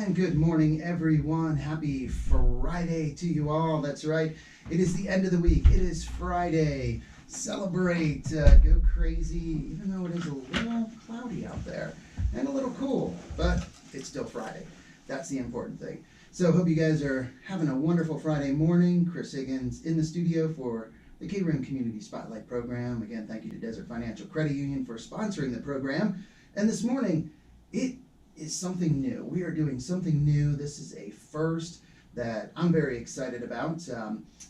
And good morning, everyone. Happy Friday to you all. That's right. It is the end of the week. It is Friday. Celebrate. Go crazy, even though it is a little cloudy out there and a little cool, but it's still Friday. That's the important thing. So hope you guys are having a wonderful Friday morning. Chris Higgins in the studio for the KRIM Community Spotlight Program. Again, thank you to Desert Financial Credit Union for sponsoring the program. And this morning, it is something new. We are doing something new. This is a first that I'm very excited about.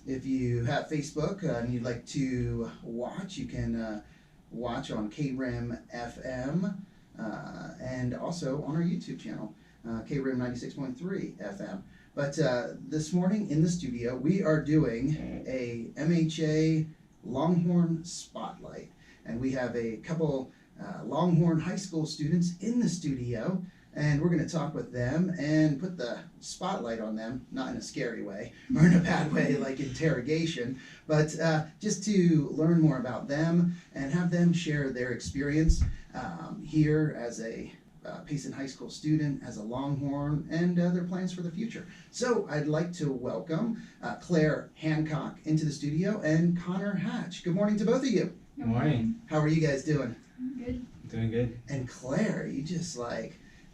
If you have Facebook and you'd like to watch, you can watch on KRIM FM and also on our YouTube channel, KRIM 96.3 FM. But this morning in the studio, we are doing a MHA Longhorn Spotlight. And we have a couple Longhorn High School students in the studio. And we're going to talk with them and put the spotlight on them, not in a scary way or in a bad way like interrogation, but just to learn more about them and have them share their experience here as a Payson High School student, as a Longhorn, and their plans for the future. So I'd like to welcome Claire Hancock into the studio and Connor Hatch. Good morning to both of you. Good morning. How are you guys doing? Good. Doing good. And Claire, you just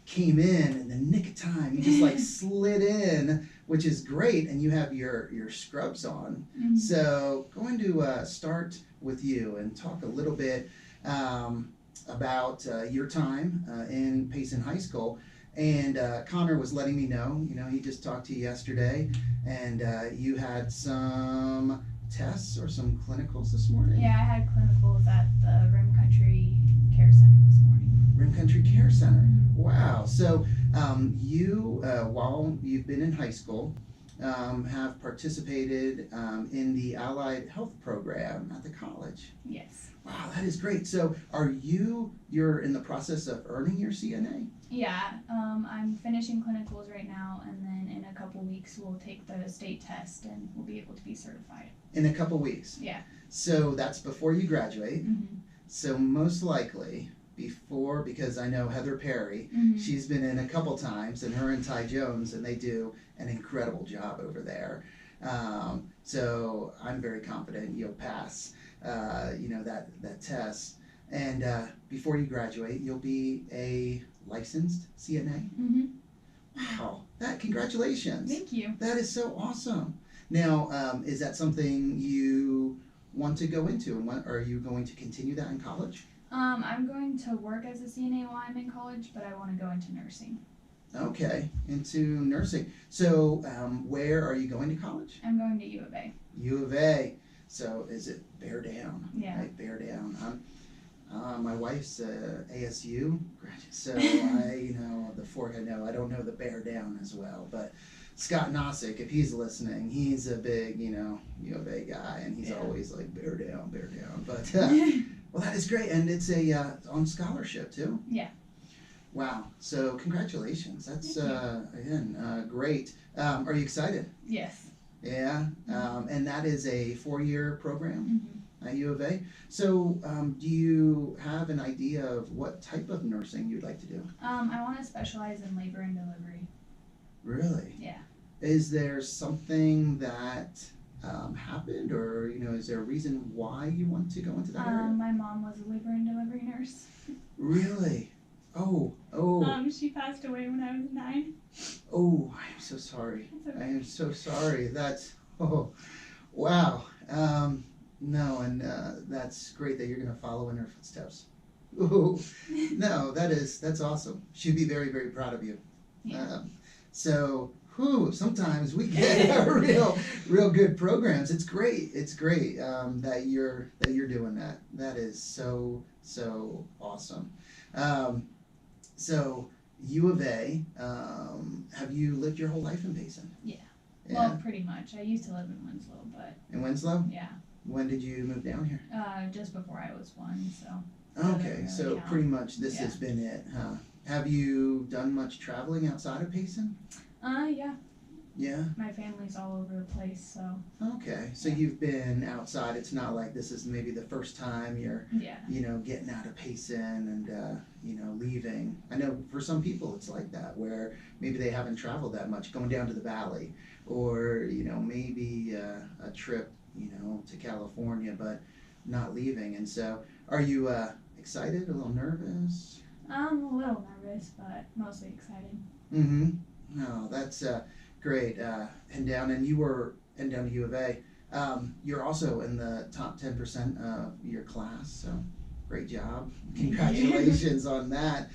came in the nick of time. You just slid in, which is great, and you have your scrubs on. Mm-hmm. So going to start with you and talk a little bit about your time in Payson High School. And Connor was letting me know, he just talked to you yesterday, and you had some tests or some clinicals this morning. Yeah, I had clinicals at the Rim Country Care Center this morning. Rim Country Care Center. Wow. So you, while you've been in high school, have participated in the Allied Health Program at the college. Yes. Wow, that is great. So you're in the process of earning your CNA? Yeah, I'm finishing clinicals right now, and then in a couple weeks we'll take the state test and we'll be able to be certified. In a couple weeks? Yeah. So that's before you graduate. Mm-hmm. So most likely before, because I know Heather Perry, mm-hmm. she's been in a couple times, and her and Ty Jones, and they do an incredible job over there. So I'm very confident you'll pass, that test. And before you graduate, you'll be a licensed CNA. Mm-hmm. Wow, congratulations. Thank you. That is so awesome. Now, is that something you want to go into, and are you going to continue that in college? I'm going to work as a CNA while I'm in college, but I want to go into nursing. Okay, into nursing. So where are you going to college? I'm going to U of A. U of A. So is it Bear Down? Yeah. Right, Bear Down. My wife's ASU graduate, so the Fork I know. I don't know the Bear Down as well, but Scott Nossick, if he's listening, he's a big, U of A guy, and he's always like Bear Down, Bear Down. But well, that is great, and it's on scholarship too. Yeah. Wow. So congratulations. That's again great. Are you excited? Yes. Yeah. And that is a 4-year program Mm-hmm. at U of A. So do you have an idea of what type of nursing you'd like to do? I want to specialize in labor and delivery. Really? Yeah. Is there something that happened, or is there a reason why you want to go into that area? My mom was a labor and delivery nurse. Really? Oh. She passed away when I was 9. Oh, I am so sorry. Okay. I am so sorry. Wow. No, and that's great that you're going to follow in her footsteps. Ooh, no, that's awesome. She'd be very, very proud of you. Yeah. Sometimes we get real good programs. It's great. It's great that you're doing that. That is so awesome. So U of A, have you lived your whole life in Payson? Yeah. Well, pretty much. I used to live in Winslow, but... In Winslow? Yeah. When did you move down here? Just before I was 1, so... Okay, really so count. pretty much this has been it, huh? Have you done much traveling outside of Payson? Yeah. Yeah. My family's all over the place, so Okay. So you've been outside. It's not like this is maybe the first time you're, yeah. getting out of Payson and, leaving. I know for some people it's like that, where maybe they haven't traveled that much, going down to the valley, or, maybe a trip, to California, but not leaving. And so, are you excited, a little nervous? I'm a little nervous, but mostly excited. Mm-hmm. No, that's great. And you were heading down to U of A. You're also in the top 10% of your class, so great job. Congratulations on that.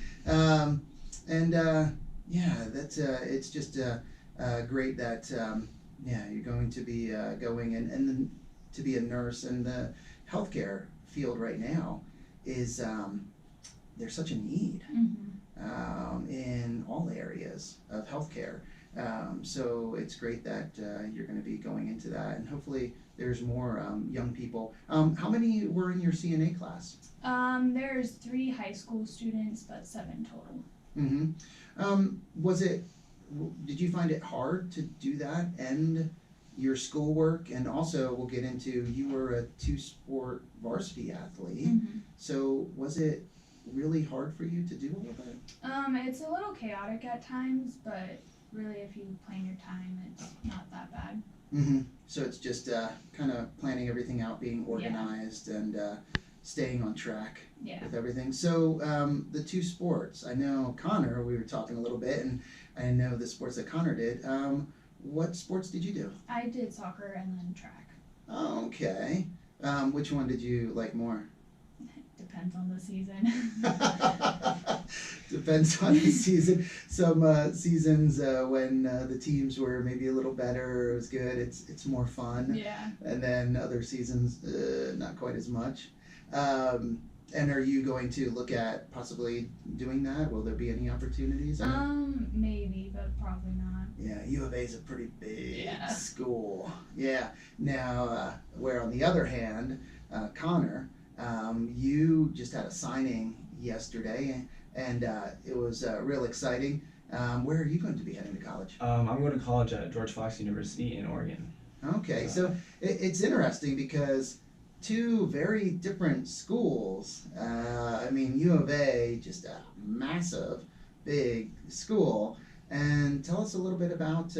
That's it's just great that you're going to be going and then to be a nurse, and the healthcare field right now is there's such a need in all areas of healthcare. So it's great that you're going to be going into that, and hopefully there's more young people. How many were in your CNA class? There's 3 high school students, but 7 total. Did you find it hard to do that and your schoolwork? And also, we'll get into, you were a 2-sport varsity athlete. So was it really hard for you to do all of that? It's a little chaotic at times, but really if you plan your time, it's not that bad. So it's just kind of planning everything out, being organized, and staying on track with everything. So the 2 sports, I know Connor, we were talking a little bit, and I know the sports that Connor did. What sports did you do? I did soccer and then track. Oh, okay. Which one did you like more? Depends on the season. Depends on the season. Some seasons when the teams were maybe a little better, it was good, it's more fun. Yeah. And then other seasons, not quite as much. And are you going to look at possibly doing that? Will there be any opportunities? Maybe, but probably not. Yeah, U of A is a pretty big Yeah. school. Yeah. Now, where on the other hand, Connor, you just had a signing yesterday, and it was real exciting. Where are you going to be heading to college? I'm going to college at George Fox University in Oregon. Okay, so it's interesting because 2 very different schools. U of A, just a massive, big school. And tell us a little bit about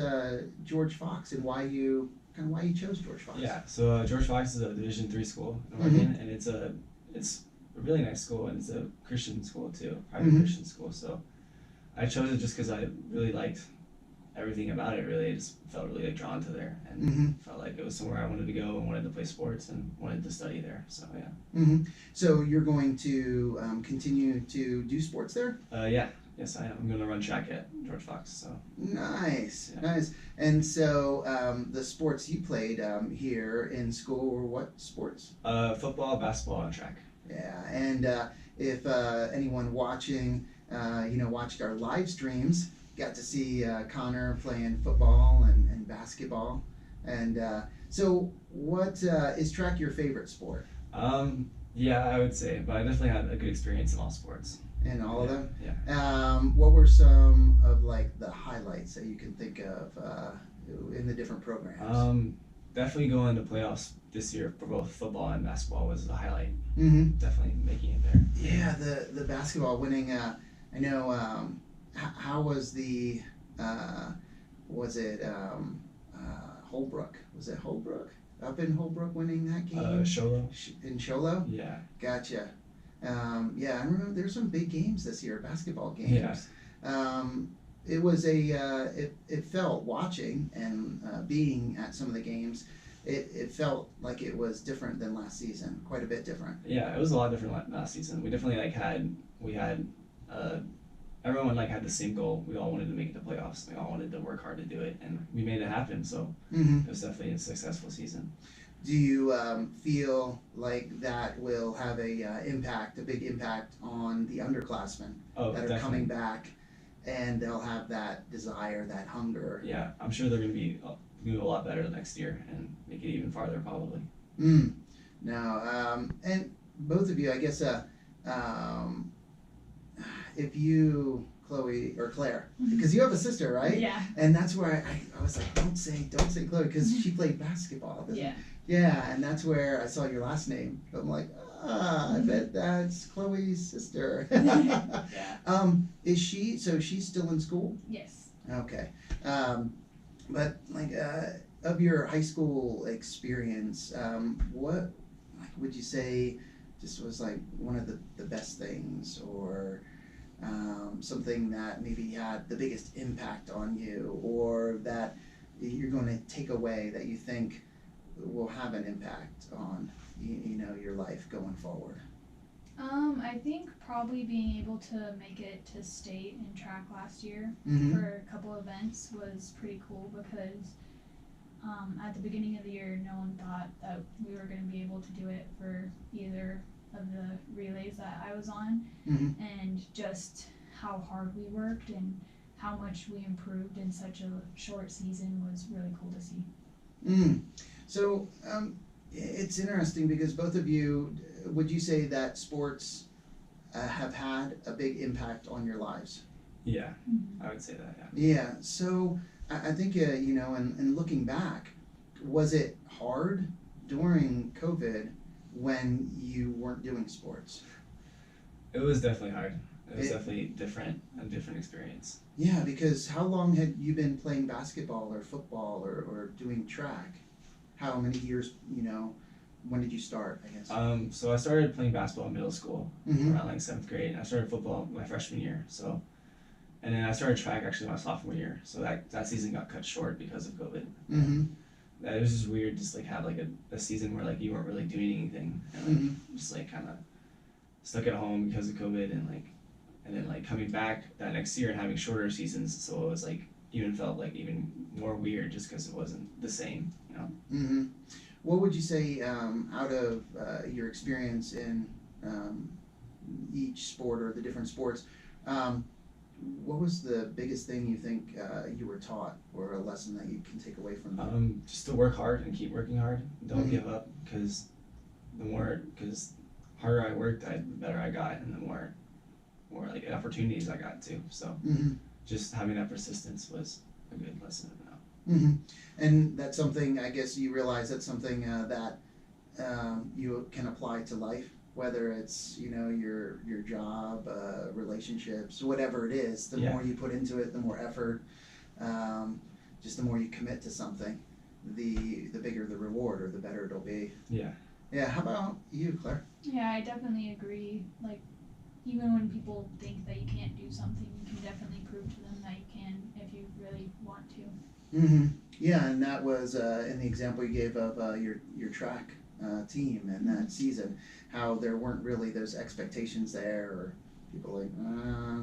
George Fox and why you chose George Fox. Yeah, so George Fox is a Division III school in Oregon, and it's a really nice school, and it's a Christian school too, private Christian school. So I chose it just because I really liked everything about it. Really, I just felt really drawn to there, and felt like it was somewhere I wanted to go and wanted to play sports and wanted to study there. So yeah. So you're going to continue to do sports there? Yes, I am. I'm going to run track at George Fox. So nice. And so the sports you played here in school were what sports? Football, basketball, and track. Yeah, and if anyone watching, watched our live streams, got to see Connor playing football and basketball. And so what is track your favorite sport? Yeah, I would say, but I definitely had a good experience in all sports. In all of them? Yeah. What were some of like the highlights that you can think of in the different programs? Definitely going to playoffs this year for both football and basketball was a highlight. Definitely making it there. Yeah, the basketball winning. I know. How was the? Was it Holbrook? Was it Holbrook? Up in Holbrook winning that game? Sholo. In Sholo? Yeah. Gotcha. I remember there's some big games this year, basketball games. Yeah. It was it felt, watching and being at some of the games, it felt like it was different than last season, quite a bit different. Yeah, it was a lot different last season. We definitely everyone had the same goal. We all wanted to make it to playoffs. We all wanted to work hard to do it, and we made it happen. So it was definitely a successful season. Do you feel like that will have a big impact on the underclassmen that are definitely coming back, and they'll have that desire, that hunger? Yeah, I'm sure they're going to be do a lot better next year and make it even farther probably. Now, and both of you, I guess, if you Chloe or Claire, because you have a sister, right? Yeah. And that's where I was like, don't say Chloe, because she played basketball. Yeah. Yeah, and that's where I saw your last name. I'm like, I bet that's Chloe's sister. Yeah. Is she? So she's still in school? Yes. Okay. But like, of your high school experience, what like would you say just was like one of the best things, or something that maybe had the biggest impact on you, or that you're going to take away that you think will have an impact on your life going forward? I think probably being able to make it to state in track last year Mm-hmm. for a couple events was pretty cool, because at the beginning of the year no one thought that we were going to be able to do it for either of the relays that I was on. Mm-hmm. And just how hard we worked and how much we improved in such a short season was really cool to see. So it's interesting because both of you, would you say that sports have had a big impact on your lives? Yeah, Mm-hmm. I would say that. Yeah. Yeah. So I think and looking back, was it hard during COVID when you weren't doing sports? It was definitely hard. It was It- definitely a different experience. Yeah, because how long had you been playing basketball or football or doing track? How many years, when did you start, I guess? So I started playing basketball in middle school, Mm-hmm. around like 7th grade, and I started football my freshman year. So, and then I started track actually my sophomore year. So that season got cut short because of COVID. Mm-hmm. It was just weird, just like have like a season where like you weren't really doing anything, and like just like kind of stuck at home because of COVID, and then like coming back that next year and having shorter seasons. So it was like felt like even more weird just because it wasn't the same. Mm-hmm. What would you say, out of your experience in each sport or the different sports, what was the biggest thing you think you were taught, or a lesson that you can take away from that? Just to work hard and keep working hard. Don't Mhm. give up, because harder I worked, the better I got, and the more like opportunities I got too. So Mm-hmm. just having that persistence was a good lesson to know. Mm-hmm. And that's something, I guess you realize that's something that you can apply to life, whether it's your job, relationships, whatever it is. The Yeah. more you put into it, the more effort, just the more you commit to something, the bigger the reward, or the better it'll be. Yeah. Yeah. How about you, Claire? Yeah, I definitely agree. Like, even when people think that you can't do something, you can definitely prove to them that you can if you really want to. Mm-hmm. Yeah, and that was in the example you gave of your track team and that season, how there weren't really those expectations there, or people like,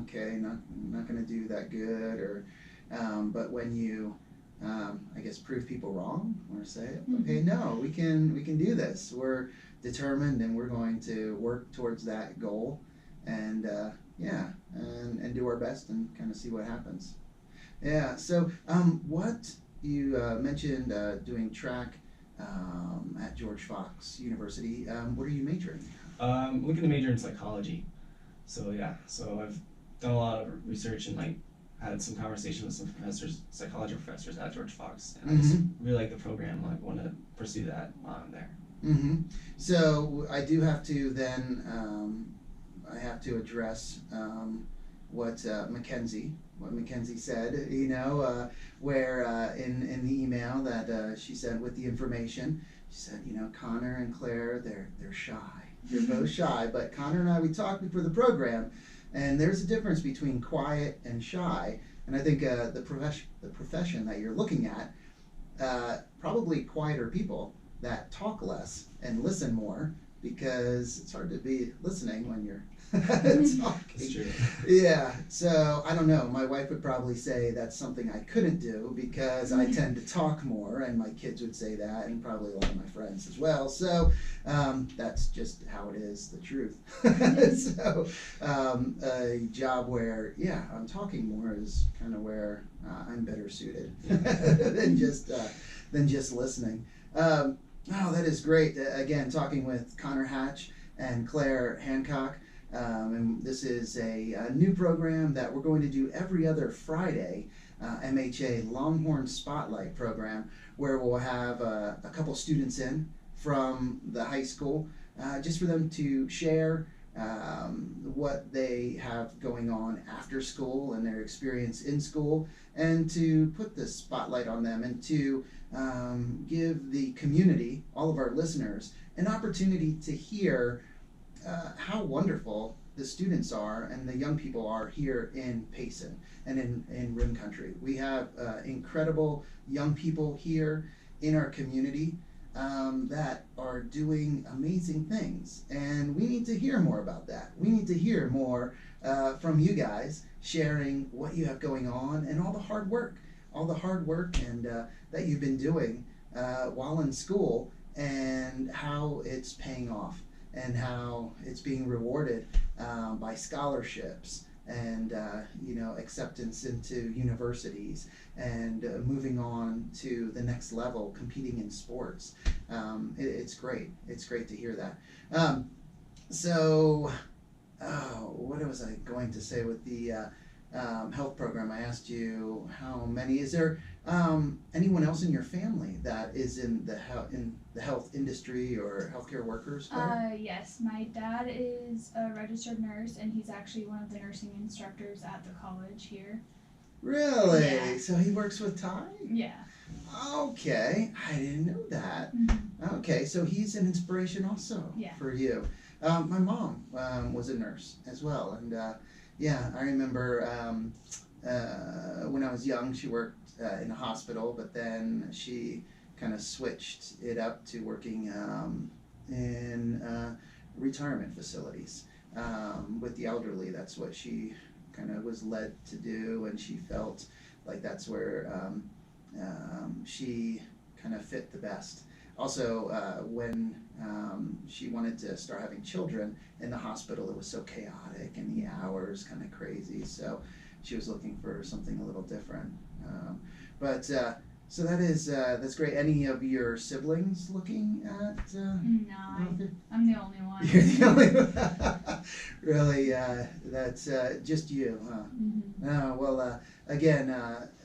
okay, not going to do that good, or but when you, I guess, prove people wrong, or say, okay, no, we can do this. We're determined, and we're going to work towards that goal, and and do our best and kind of see what happens. Yeah. So, what you mentioned doing track at George Fox University. What are you majoring? Looking to major in psychology. So yeah. So I've done a lot of research and like had some conversation with some professors, psychology professors at George Fox, and I just really like the program. Like want to pursue that while I'm there. Mm-hmm. So I do have to then I have to address what Mackenzie said, where in the email that she sent with the information, she said, Connor and Claire, they're shy. They're both shy, but Connor and I, we talked before the program, and there's a difference between quiet and shy, and I think the profession that you're looking at, probably quieter people that talk less and listen more, because it's hard to be listening when you're talking. It's true. Yeah, so I don't know. My wife would probably say that's something I couldn't do because I tend to talk more, and my kids would say that, and probably a lot of my friends as well. So that's just how it is, the truth. So a job where, I'm talking more is kind of where I'm better suited than just listening. Oh, that is great. Again, talking with Connor Hatch and Claire Hancock. And this is a new program that we're going to do every other Friday, MHA Longhorn Spotlight Program, where we'll have a couple students in from the high school, just for them to share what they have going on after school and their experience in school, and to put the spotlight on them, and to give the community, all of our listeners, an opportunity to hear how wonderful the students are and the young people are here in Payson and in Rim Country. We have incredible young people here in our community that are doing amazing things, and we need to hear more about that. We need to hear more from you guys, sharing what you have going on and all the hard work and that you've been doing while in school, and how it's paying off, and how it's being rewarded by scholarships and acceptance into universities, and moving on to the next level, competing in sports. It's great. It's great to hear that. What was I going to say with the health program? I asked you how many. Is there anyone else in your family that is in the health industry or healthcare workers? Yes, my dad is a registered nurse, and he's actually one of the nursing instructors at the college here. Really? Yeah. So he works with Ty? Yeah. Okay, I didn't know that. Mm-hmm. Okay, so he's an inspiration also for you. My mom was a nurse as well, and I remember when I was young, she worked in a hospital, but then she kind of switched it up to working in retirement facilities with the elderly. That's what she kind of was led to do, and she felt like that's where she kind of fit the best. Also, when she wanted to start having children in the hospital, it was so chaotic and the hours kind of crazy, so she was looking for something a little different. So that's great. Any of your siblings looking at? No, I'm the only one. You're the only one. Really, that's just you, huh? Mm-hmm. Well, again,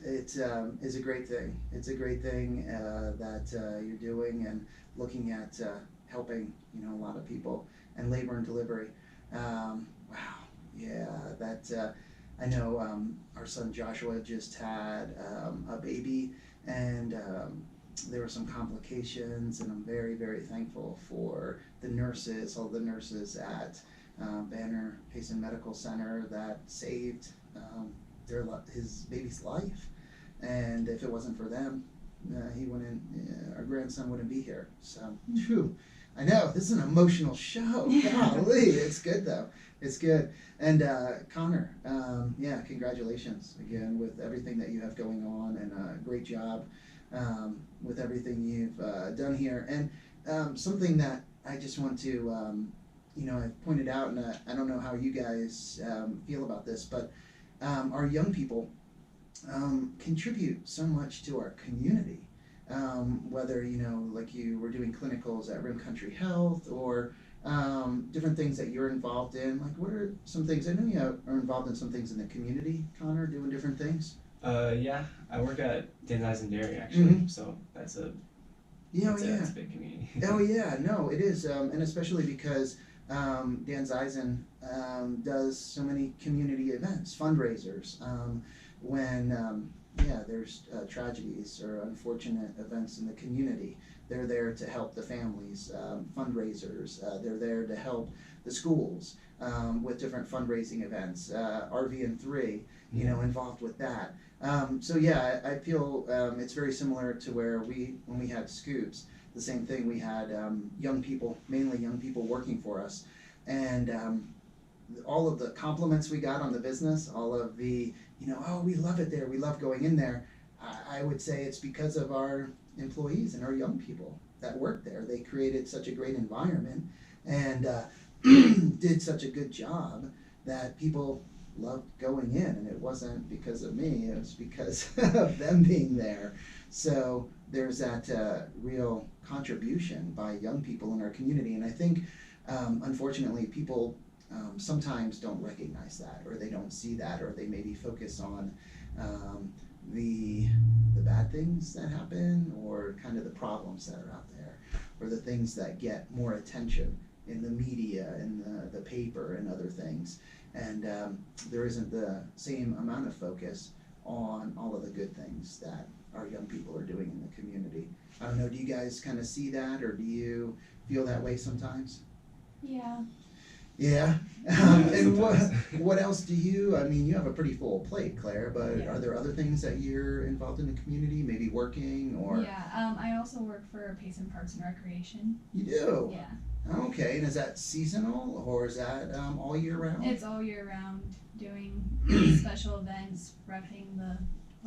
it is a great thing. It's a great thing that you're doing, and looking at helping a lot of people, and labor and delivery. Wow, yeah, that I know. Our son Joshua just had a baby, and there were some complications, and I'm very, very thankful for the nurses, all the nurses at Banner Payson Medical Center that saved his baby's life. And if it wasn't for them, our grandson wouldn't be here. So, phew, I know, this is an emotional show. Golly, it's good though. It's good. And Connor, congratulations again with everything that you have going on, and great job with everything you've done here. And something that I just want to, I've pointed out, and I don't know how you guys feel about this, but our young people contribute so much to our community. Whether, like you were doing clinicals at Rim Country Health, or different things that you're involved in. Like, what are some things? I know you are involved in some things in the community, Connor, doing different things. I work at Dan Eisen Dairy, actually, Mm-hmm. so that's a It's a big community. Oh yeah, no, it is, and especially because Dan Eisen does so many community events, fundraisers, when there's tragedies or unfortunate events in the community. They're there to help the families, fundraisers. They're there to help the schools with different fundraising events. RV&3, involved with that. I feel it's very similar to where when we had Scoops, the same thing. We had mainly young people working for us, and all of the compliments we got on the business, all of the, we love it there, we love going in there. I would say it's because of our employees and our young people that work there. They created such a great environment, and did such a good job that people loved going in. And it wasn't because of me, it was because of them being there. So there's that real contribution by young people in our community. And I think, unfortunately, people sometimes don't recognize that, or they don't see that, or they maybe focus on the bad things that happen, or kind of the problems that are out there, or the things that get more attention in the media, in the paper, and other things. And there isn't the same amount of focus on all of the good things that our young people are doing in the community. I don't know, do you guys kind of see that, or do you feel that way sometimes? Yeah. Yeah. And what else do you, I mean, you have a pretty full plate, Claire, but Yeah. are there other things that you're involved in the community, maybe working, or? Yeah, I also work for Payson Parks and Recreation. You do? Yeah. Okay, and is that seasonal, or is that all year round? It's all year round, doing special events, reffing the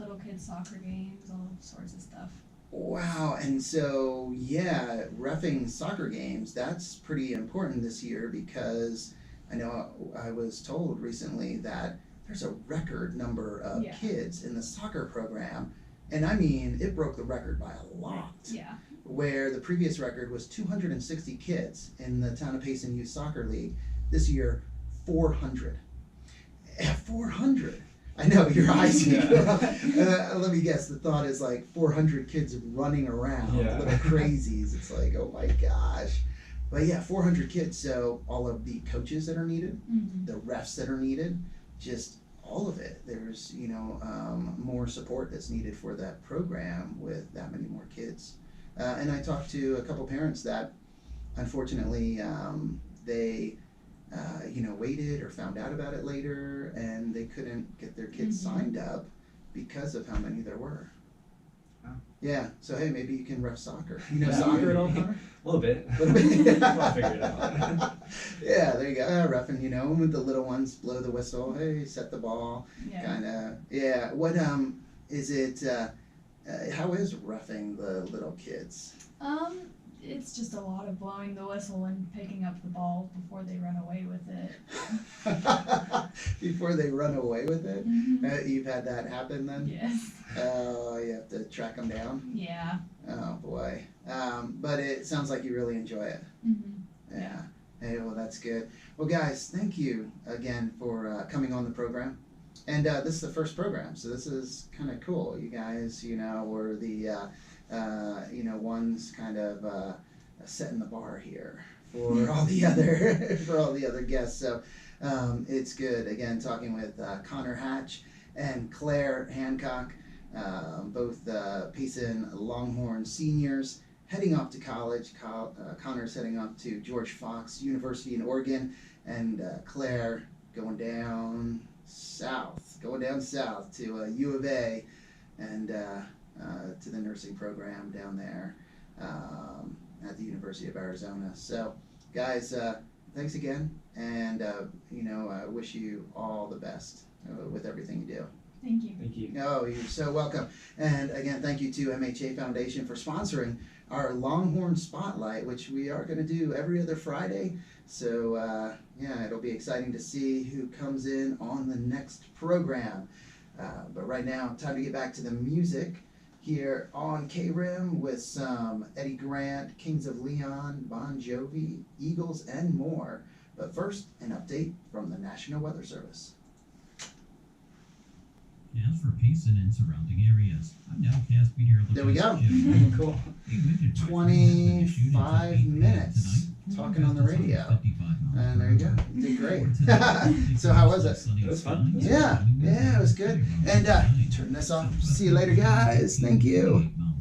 little kids' soccer games, all sorts of stuff. Wow, and so, yeah, reffing soccer games, that's pretty important this year, because I know I was told recently that there's a record number of Yeah. kids in the soccer program, and I mean, it broke the record by a lot. Yeah. Where the previous record was 260 kids in the Town of Payson Youth Soccer League. This year, 400. 400! I know, your eyes. Let me guess, the thought is like 400 kids running around, Yeah. little crazies. It's like, oh my gosh. But yeah, 400 kids, so all of the coaches that are needed, Mm-hmm. the refs that are needed, just all of it. There's, more support that's needed for that program with that many more kids. And I talked to a couple parents that, unfortunately, they waited or found out about it later, and they couldn't get their kids Mhm. signed up because of how many there were. Wow. Yeah, so hey, maybe you can ref soccer. You know Yeah, soccer at all, maybe. Connor? A little bit. Little bit. I'll figure it out. Yeah, there you go. Reffing, with the little ones, blow the whistle, hey, set the ball, Yeah. kind of. Yeah, what is it? How is reffing the little kids? It's just a lot of blowing the whistle and picking up the ball before they run away with it. Before they run away with it? Mm-hmm. You've had that happen then? Yes. Oh, you have to track them down? Yeah. Oh, boy. But it sounds like you really enjoy it. Mm-hmm. Yeah. Hey, well, that's good. Well, guys, thank you again for coming on the program. And this is the first program, so this is kind of cool. You guys, were the, ones kind of setting the bar here for all the other guests. So it's good. Again, talking with Connor Hatch and Claire Hancock, both Payson Longhorn seniors, heading off to college. Connor's heading off to George Fox University in Oregon, and Claire going down south to U of A, and to the nursing program down there at the University of Arizona. So, guys, thanks again, and I wish you all the best with everything you do. Thank you. Thank you. Oh, you're so welcome. And again, thank you to MHA Foundation for sponsoring our Longhorn Spotlight, which we are going to do every other Friday. So, it'll be exciting to see who comes in on the next program. But right now, time to get back to the music here on KRIM with some Eddie Grant, Kings of Leon, Bon Jovi, Eagles, and more. But first, an update from the National Weather Service. As for Payson and surrounding areas, I'm nowcast meteorologist. There we go. Jim. Cool. A wind advisory has been issued until 25 8 p.m. minutes tonight. talking on the radio. 55 miles And per there you go. hour. You did great. For today, So how was it? sunny It was fun. skies, Yeah, sunny it was good. weather. And turn this off. See you later, guys. Thank you.